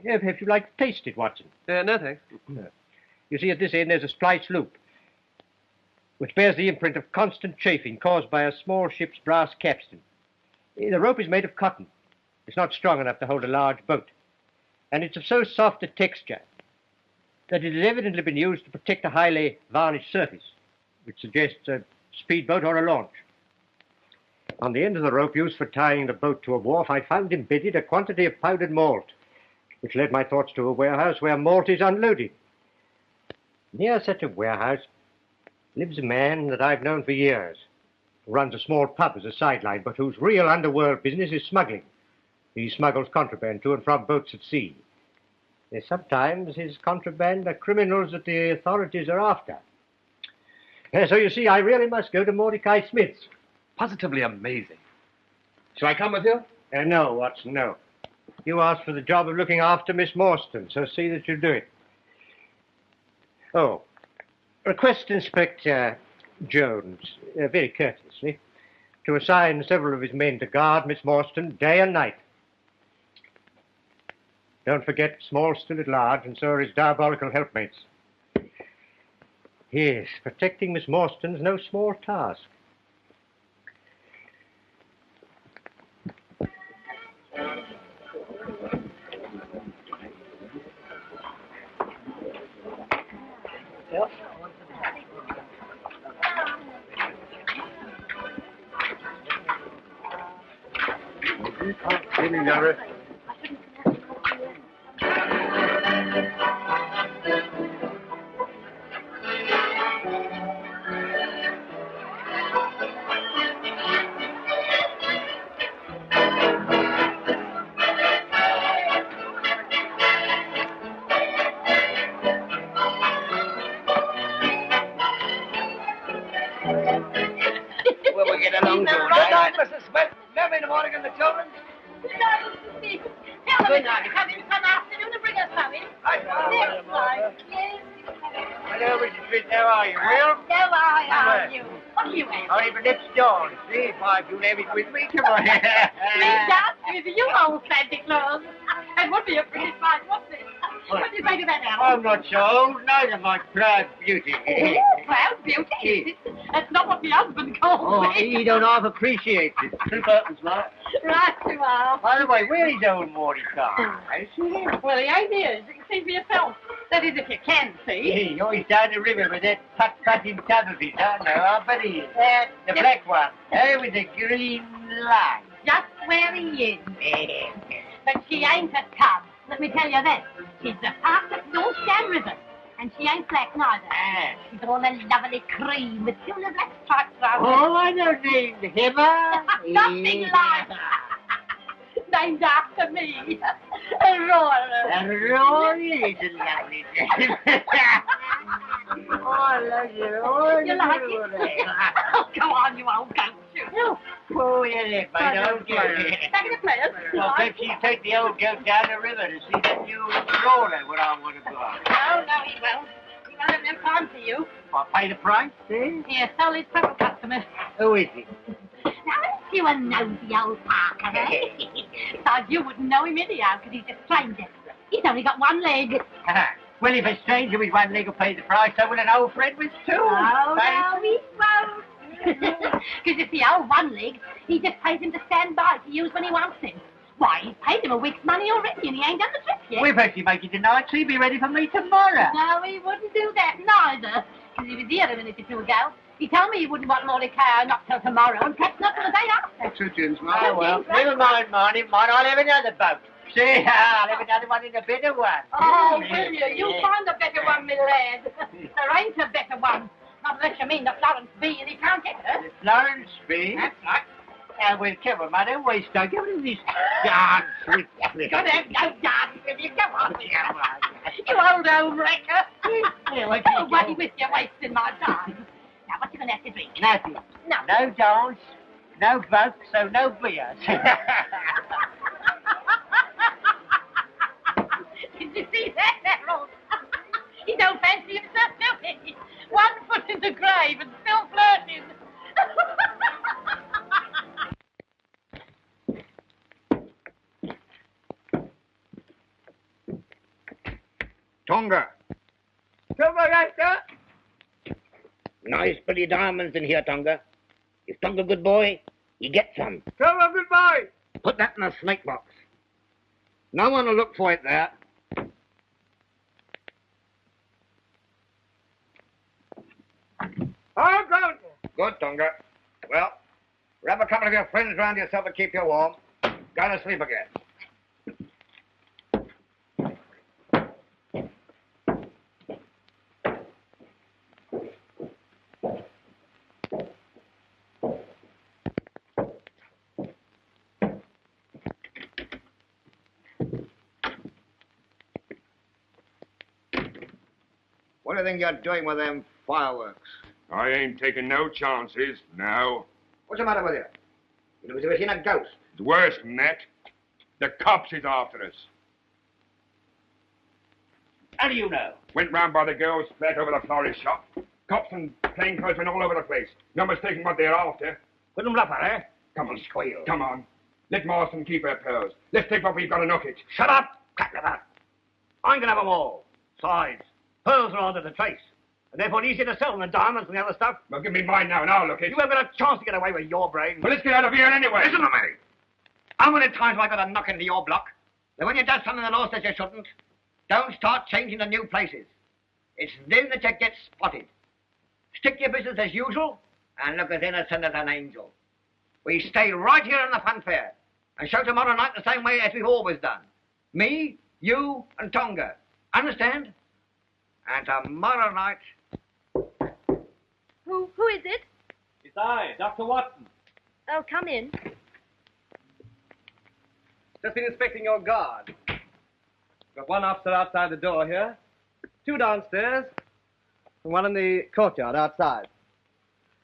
If you like to taste it, Watson. No, thanks. No. You see, at this end, there's a splice loop, which bears the imprint of constant chafing caused by a small ship's brass capstan. The rope is made of cotton. It's not strong enough to hold a large boat. And it's of so soft a texture that it has evidently been used to protect a highly varnished surface, which suggests a speedboat or a launch. On the end of the rope used for tying the boat to a wharf, I found embedded a quantity of powdered malt, which led my thoughts to a warehouse where malt is unloaded. Near such a warehouse lives a man that I've known for years, who runs a small pub as a sideline, but whose real underworld business is smuggling. He smuggles contraband to and from boats at sea. Sometimes his contraband are criminals that the authorities are after. So you see, I really must go to Mordecai Smith's. Positively amazing. Shall I come with you? No, Watson, no. You asked for the job of looking after Miss Morstan, so see that you do it. Oh, request Inspector Jones, very courteously, to assign several of his men to guard Miss Morstan day and night. Don't forget, Small's still at large, and so are his diabolical helpmates. Yes, protecting Miss Morstan's no small task. Yep. Well, we get along to it. Good night, Mrs. Smith. Remember in the morning and the children? Good night, Mrs. Smith. Tell them to come in some afternoon and bring us something. Next time. Yes. Hello, Mrs. Smith, how are you? Well? How are you? What do you want? I'll even let's John. See if I do have it with me. Come on. Please dance with you, old Santa Claus. And would be a pretty sight, wouldn't it? What do you say to that, Al? I'm not so old, neither my proud beauty. Oh, proud beauty, is it? That's not what the husband calls me. He don't half appreciate it. Two buttons, like. Right you are. By the way, where's old Mordecai? I see him. Well, he ain't here, as you can see for yourself. That is, if you can see. He always down the river with that putt-putting tub of his, I know, I bet he is. The black one, with the green line. Just where he is. But she ain't a tub, let me tell you that. She's the fastest North Shan River. And she ain't black neither. She's all a lovely cream with silver black stripes round her. Oh, I know named Heather. Nothing like. Named after me. Aurora. Aurora is a lovely name. Oh, I love you. Oh, you like it? Oh, come on, you old goat. No. Oh, yeah, my old goat. Back in the players. Well, perhaps you take the old goat down the river to see that new roller when I want to go. No, he won't. He won't have no time for you. I'll pay the price, see? Here, solid purple customer. Who is he? Now, aren't you a nosy old Parker, eh? Besides, you wouldn't know him anyhow, because he's a stranger. He's only got one leg. Well, if a stranger with one leg will pay the price, so will an old friend with two. Oh, no, he won't. Because if the old one leg, he just pays him to stand by to use when he wants him. Why, he's paid him a week's money already, and he ain't done the trip yet. We've actually make it tonight, so he'll be ready for me tomorrow. No, he wouldn't do that neither. Because he was here a minute or two ago. You told me you wouldn't want more liqueur not till tomorrow, and perhaps not till the day after. Two gins, Oh, well, never mind, Marty. I'll have another boat. See, I'll have another one in a better one. Oh, will you? You'll find a better one, my lad. There ain't a better one. Not unless you mean the Florence B, and he can't get her. The Florence B? That's right. Now, we'll come on, man. Don't waste time. Give me this dance with you. Got to have no dance with you. Come on. You old wrecker. Nobody with you wasting my time. Now, what you going to have to drink? Nothing. No. No dance, no boat, so no beer. Did you see that, Harold? He don't fancy himself, do he? 1 foot in the grave and still flirting. Tonga. Nice pretty diamonds in here, Tonga. If Tonga good boy, you get some. Tonga good boy. Put that in a snake box. No one will look for it there. Oh, good. Good, Tonga. Well, grab a couple of your friends round yourself to keep you warm. Go to sleep again. What do you think you're doing with them fireworks? I ain't taking no chances now. What's the matter with you? You look as if you've seen a ghost. It's worse than that. The cops is after us. How do you know? Went round by the girls' flat over the florist shop. Cops and plainclothesmen all over the place. No mistaking what they're after. Put them bluffer, eh? Come on, Squeal. Come on. Let Marston keep her pearls. Let's take what we've got and knock it. Shut up, Clapper. I'm going to have them all. Besides, pearls are harder to trace. And therefore easier to sell than the diamonds and the other stuff. Well, give me mine now and I'll look it. You haven't got a chance to get away with your brain. Well, let's get out of here anyway. Listen to me. How many times have I got to knock into your block? Now, when you do something the law says you shouldn't, don't start changing to new places. It's then that you get spotted. Stick to your business as usual and look as innocent as an angel. We stay right here in the fun fair and show tomorrow night the same way as we've always done. Me, you, and Tonga. Understand? And tomorrow night... Who is it? It's I, Dr. Watson. Oh, come in. Just been inspecting your guard. Got one officer outside the door here, 2 downstairs, and 1 in the courtyard outside.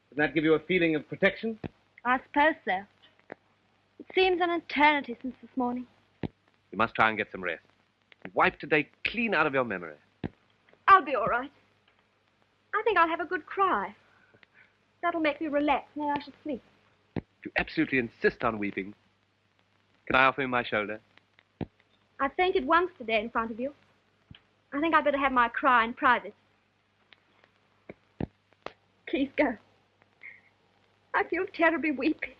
Doesn't that give you a feeling of protection? I suppose so. It seems an eternity since this morning. You must try and get some rest. Wipe today clean out of your memory. I'll be all right. I think I'll have a good cry. That'll make me relax, and then I shall sleep. If you absolutely insist on weeping, can I offer you my shoulder? I fainted once today in front of you. I think I'd better have my cry in private. Please go. I feel terribly weepy.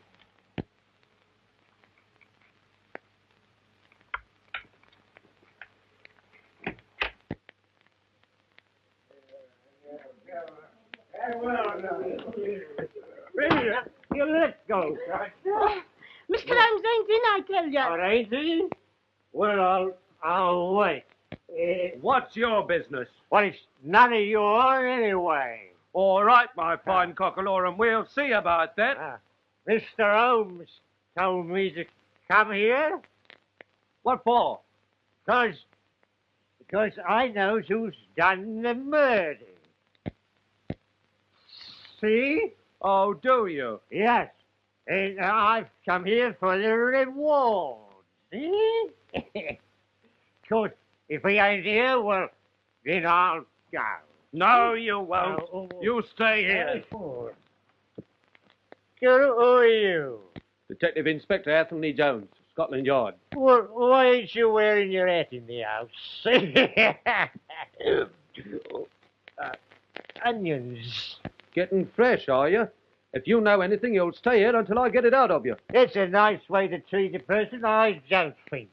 You let go. Mr. Holmes ain't in, I tell you. All right, he? Well, I'll wait. What's your business? Well, it's none of yours anyway. All right, my fine cockalorum, we'll see about that. Mr. Holmes told me to come here. What for? Because I knows who's done the murder. See? Oh, do you? Yes. And I've come here for the reward. See? Because if he ain't here, well, then I'll go. No, you won't. You stay here. Who are you? Detective Inspector Anthony Jones, Scotland Yard. Well, why ain't you wearing your hat in the house? Onions. Getting fresh, are you? If you know anything, you'll stay here until I get it out of you. It's a nice way to treat a person, I don't think.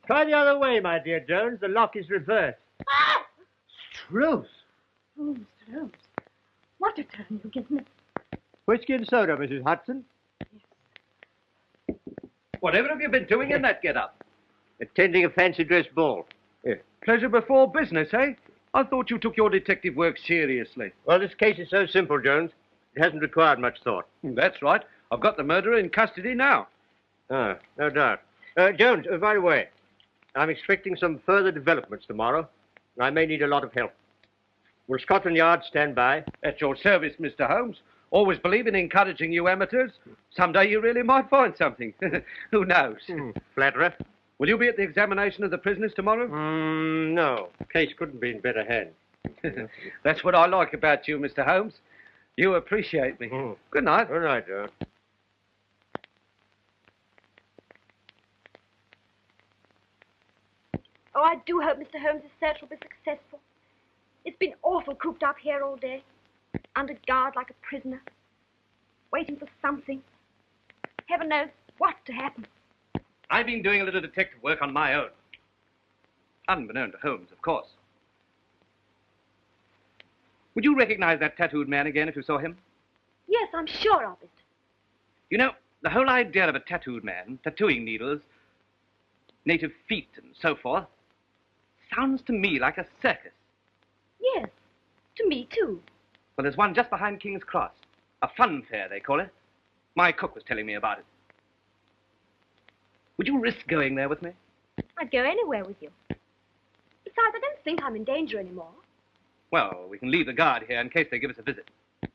Try the other way, my dear Jones. The lock is reversed. Ah! Truth. Oh, Mr. Holmes, what a turn you give me. Whiskey and soda, Mrs. Hudson. Whatever have you been doing in that get-up? Attending a fancy dress ball. Pleasure before business, eh? I thought you took your detective work seriously. Well, this case is so simple, Jones. It hasn't required much thought. That's right. I've got the murderer in custody now. Ah, no doubt. Jones, by the way, I'm expecting some further developments tomorrow. I may need a lot of help. Will Scotland Yard stand by? At your service, Mr. Holmes. Always believe in encouraging you amateurs. Someday you really might find something. Who knows? Flatterer. Will you be at the examination of the prisoners tomorrow? No. Case couldn't be in better hands. That's what I like about you, Mr. Holmes. You appreciate me. Good night. Good night, Jones. Oh, I do hope Mr. Holmes' search will be successful. It's been awful cooped up here all day, under guard like a prisoner, waiting for something. Heaven knows what to happen. I've been doing a little detective work on my own. Unbeknown to Holmes, of course. Would you recognize that tattooed man again if you saw him? Yes, I'm sure of it. You know, the whole idea of a tattooed man, tattooing needles, native feet and so forth, sounds to me like a circus. Yes, to me too. Well, there's one just behind King's Cross. A fun fair, they call it. My cook was telling me about it. Would you risk going there with me? I'd go anywhere with you. Besides, I don't think I'm in danger anymore. Well, we can leave the guard here in case they give us a visit.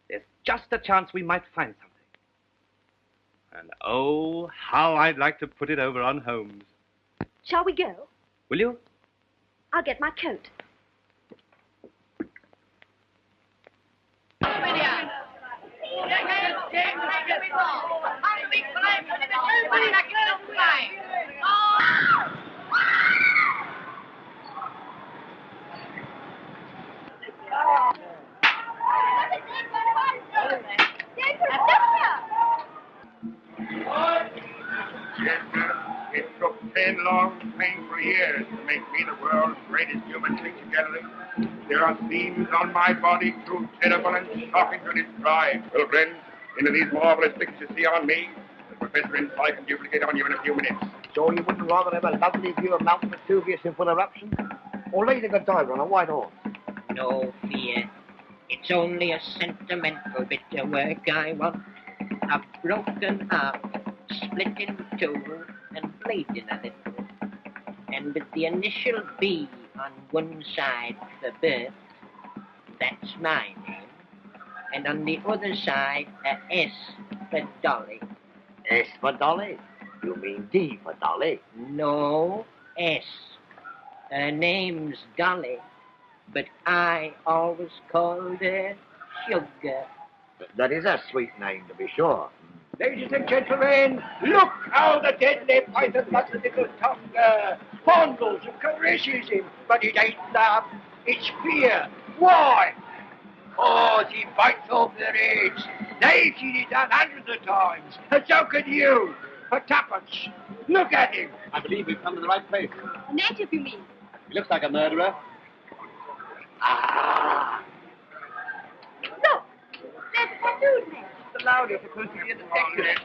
There's just a chance we might find something. And oh, how I'd like to put it over on Holmes. Shall we go? Will you? I'll get my coat. Yes, sir. It took 10 long, painful years to make me the world's greatest human creature. There are seams on my body too terrible and shocking to describe. Well, friends, into these marvelous pictures you see on me, the Professor inside can duplicate on you in a few minutes. So you wouldn't rather have a lovely view of Mount Vesuvius in full eruption? Or lay the Godiva on a white horse? No fear. It's only a sentimental bit of work I want. A broken arm, split in two, and bleeding a little. And with the initial B on one side for birth, that's my name. And on the other side, a S for Dolly. S for Dolly? You mean D for Dolly? No, S. Her name's Dolly, but I always called her Sugar. That is a sweet name, to be sure. Ladies and gentlemen, look how the deadly python got the little tongue fondles and caresses him. But it ain't love, it's fear. Why? Oh, he bites off their heads. They've seen it done hundreds of times, and so can you. For tuppence. Look at him. I believe we've come to the right place. A native, you mean? He looks like a murderer. Ah. Look! There's a tattooed man. Allowed you're supposed to be a detective.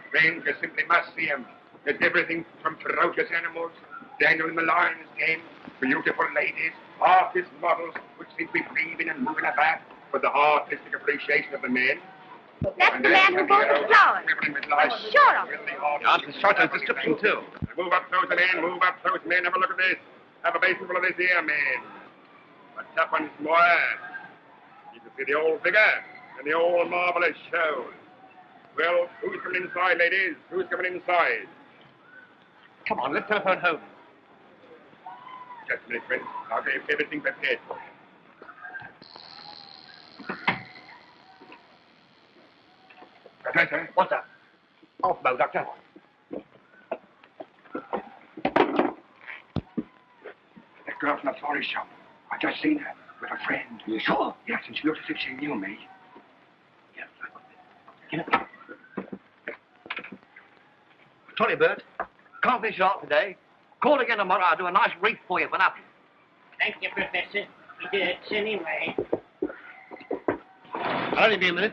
Strange, you simply must see him. There's everything from ferocious animals, Daniel in the lion's den, beautiful ladies, artist models, which seem to be breathing and moving about with the artistic appreciation of the men. That's the man who bought the flowers. I'm sure of it. Answer short of description, too. Move up close, men. Move up close, men. Have a look at this. Have a basin full of this here, man. A tuppence more. You can see the old figure and the old marvelous show. Well, who's coming inside, ladies? Who's coming inside? Come on, let's telephone home. Just a minute, friends. I'll get everything prepared for you. Professor? What's that? Off, Bo, Doctor. That girl from the florist shop. I just seen her with a friend. You sure? Yes, and she looks as if she knew me. Yes, get up. Sorry, Bert. Can't finish it off today. Call again tomorrow. I'll do a nice wreath for you for nothing. Thank you, Professor. It hurts anyway. I'll only be a minute.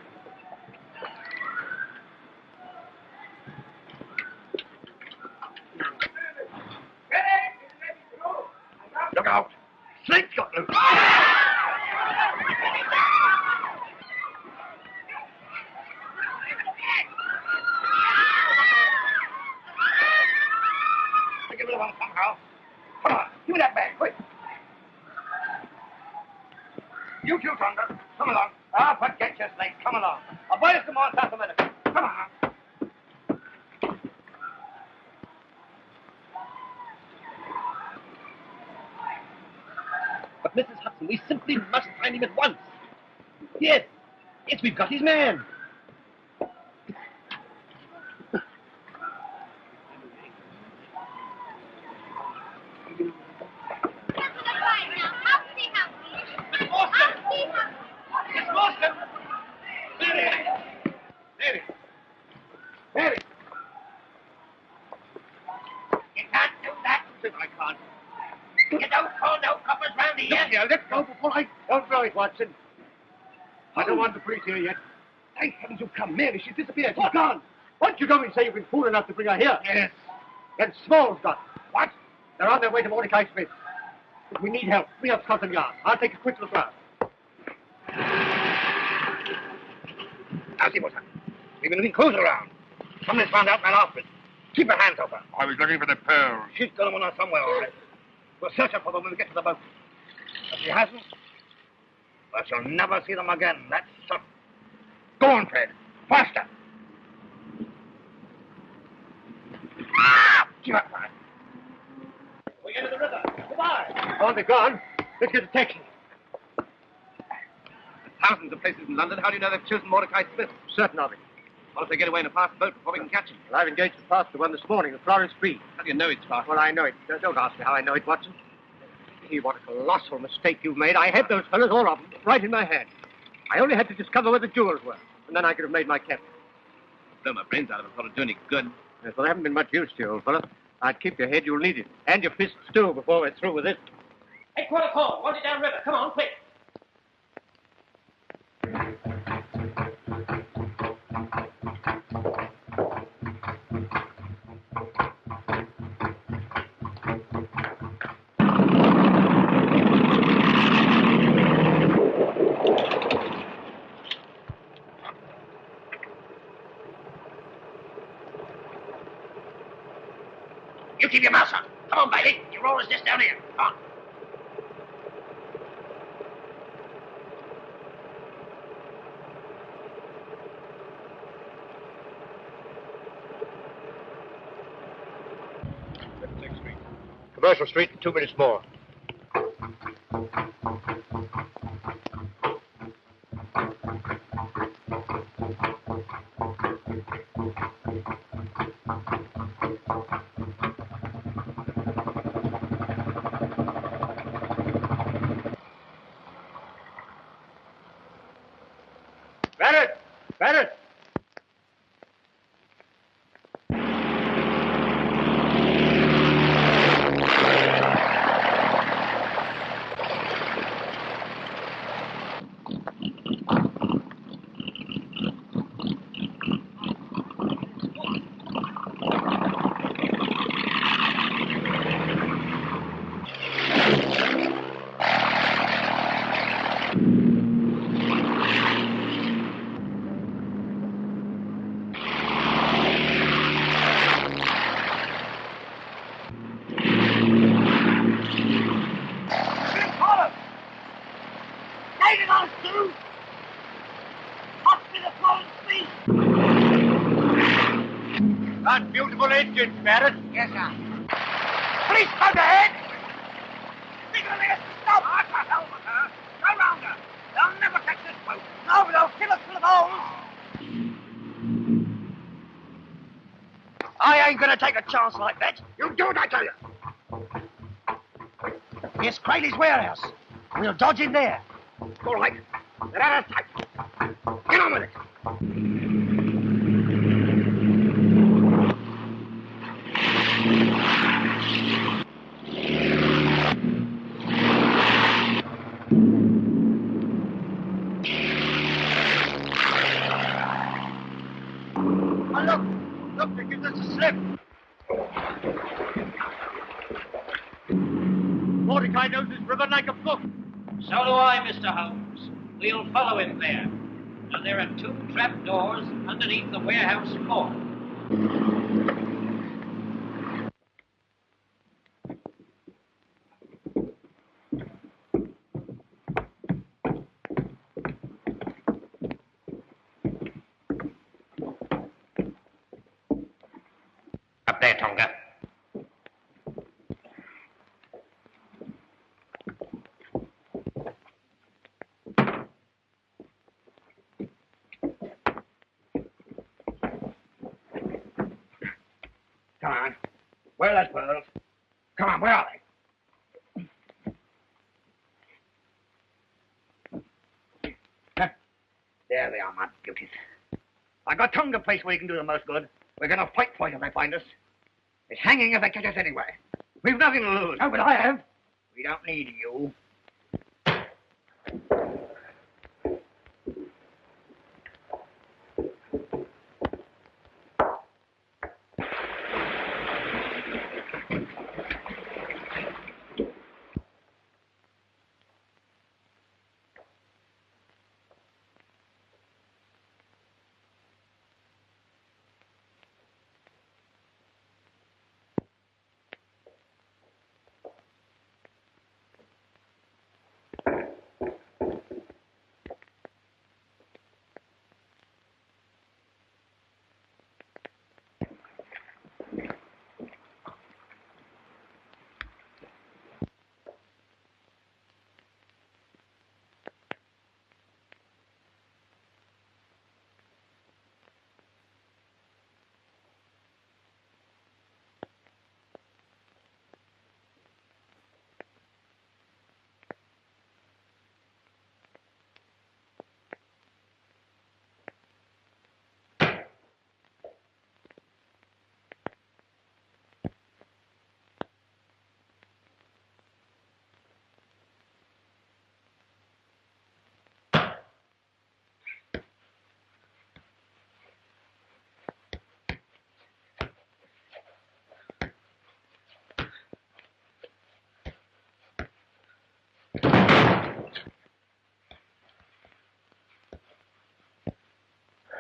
Look out. Snake's got loose. Get rid of him somehow. Come on, give me that bag, quick. You two, Thunder, come along. I'll forget your snake. Come along. I'll buy you some more South America. Come on. But Mrs. Hudson, we simply must find him at once. Yes, we've got his man. Watson. I don't want the police here yet. Thank heavens you've come. Mary, she's disappeared. She's gone. What you don't mean say you've been fool enough to bring her here? Yes. Then Small's got her. What? They're on their way to Mordecai Smith. If we need help, bring up Scotland Yard. I'll take a quick look round. Now see what's happened. We've been looking close around. Somebody's found out my outfit. Keep your hands open. I was looking for the pearls. She's got them on her somewhere, all right. We'll search her for them when we get to the boat. If she hasn't, well, she'll never see them again. That's certain. Go on, Fred. Faster. Keep up, Fred. We're into the river. Goodbye. On the gone. Let's get a taxi. Thousands of places in London. How do you know they've chosen Mordecai Smith? Certain of it. What if they get away in a fast boat before we can catch him? Well, I've engaged to pass the one this morning, the Florence Free. How do you know it's fast? Well, I know it. Don't ask me how I know it, Watson. See what a colossal mistake you've made. I had those fellas, all of them, right in my hand. I only had to discover where the jewels were, and then I could have made my capture. Blow my brains out of it before it do any good. Yes, well, they haven't been much use to you, old fellow. I'd keep your head, you'll need it. And your fists, too, before we're through with this. Hey, quarter call. Want it downriver. Come on, quick. You keep your mouth shut. Come on, Bailey. Your roll is just down here. Come on. Commercial Street in 2 minutes more. Bennett! That beautiful engine, Barrett. Yes, sir. Police, come ahead! Stop! Ah, to hell with her. Go round her. They'll never catch this boat. No, but they'll kill us full of holes. I ain't gonna take a chance like that. You do it, I tell you. Here's Crayley's warehouse. We'll dodge in there. All right. Get out of sight. Get on with it. I know this river like a book. So do I, Mr. Holmes. We'll follow him there. Now, there are 2 trap doors underneath the warehouse floor. Up there, Tonga. Come on. Where are those pearls? Come on, where are they? Huh? There they are, my beauties. I got Tonga place where you can do the most good. We're going to fight for it if they find us. It's hanging if they catch us anyway. We've nothing to lose. Oh, but I have. We don't need you.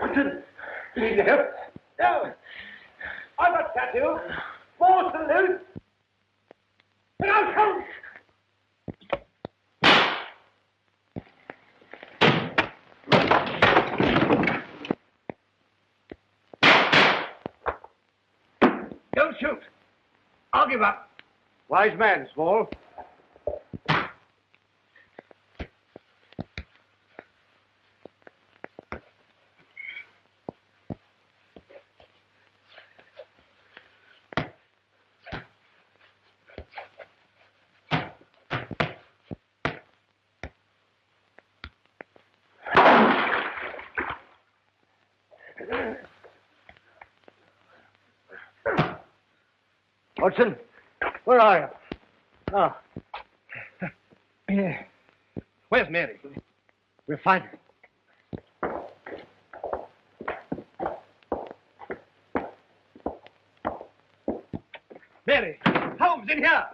Watson, you need help? No. I got tattoo. More salute. And I'll come. Don't shoot. I'll give up. Wise man, Small. Watson, where are you? Oh. Yeah. Where's Mary? We'll find her. Mary! Holmes, in here!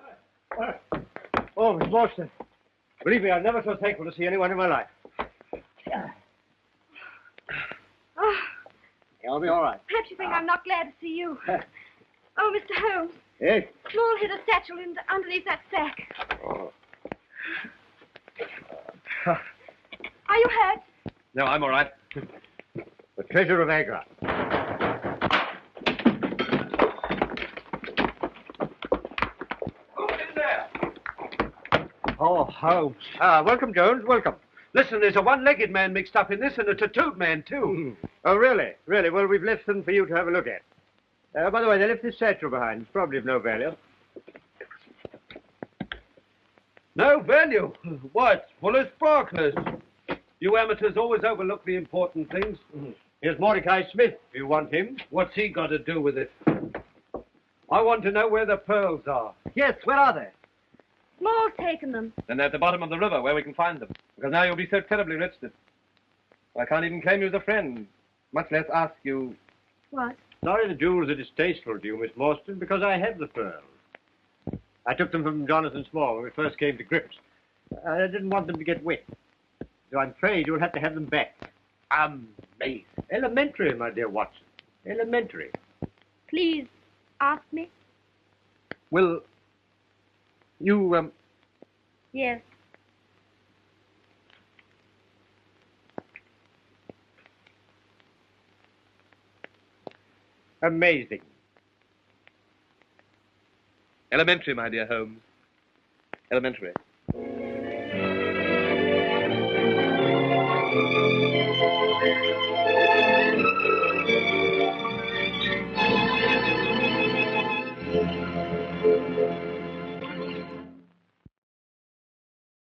Oh, Miss Morstan. Believe me, I'm never so thankful to see anyone in my life. Oh, I'll be all right. perhaps you think I'm not glad to see you. Oh, Mr. Holmes. Yes? Small hid a satchel underneath that sack. Oh. Are you hurt? No, I'm all right. The treasure of Agra. Who's in there? Oh, Holmes. Welcome, Jones, welcome. Listen, there's a one-legged man mixed up in this and a tattooed man, too. Oh, really? Really? Well, we've left them for you to have a look at. By the way, they left this satchel behind. It's probably of no value. No value? Why, it's full of sparklers. You amateurs always overlook the important things. Here's Mordecai Smith, if you want him. What's he got to do with it? I want to know where the pearls are. Yes, where are they? Small's taken them. Then they're at the bottom of the river where we can find them. Because now you'll be so terribly rich that I can't even claim you as a friend, much less ask you. What? Sorry the jewels are distasteful to you, Miss Morstan, because I have the pearls. I took them from Jonathan Small when we first came to grips. I didn't want them to get wet. So I'm afraid you'll have to have them back. Amazing. Elementary, my dear Watson. Elementary. Please, ask me. Will you, Yes. Amazing. Elementary, my dear Holmes. Elementary.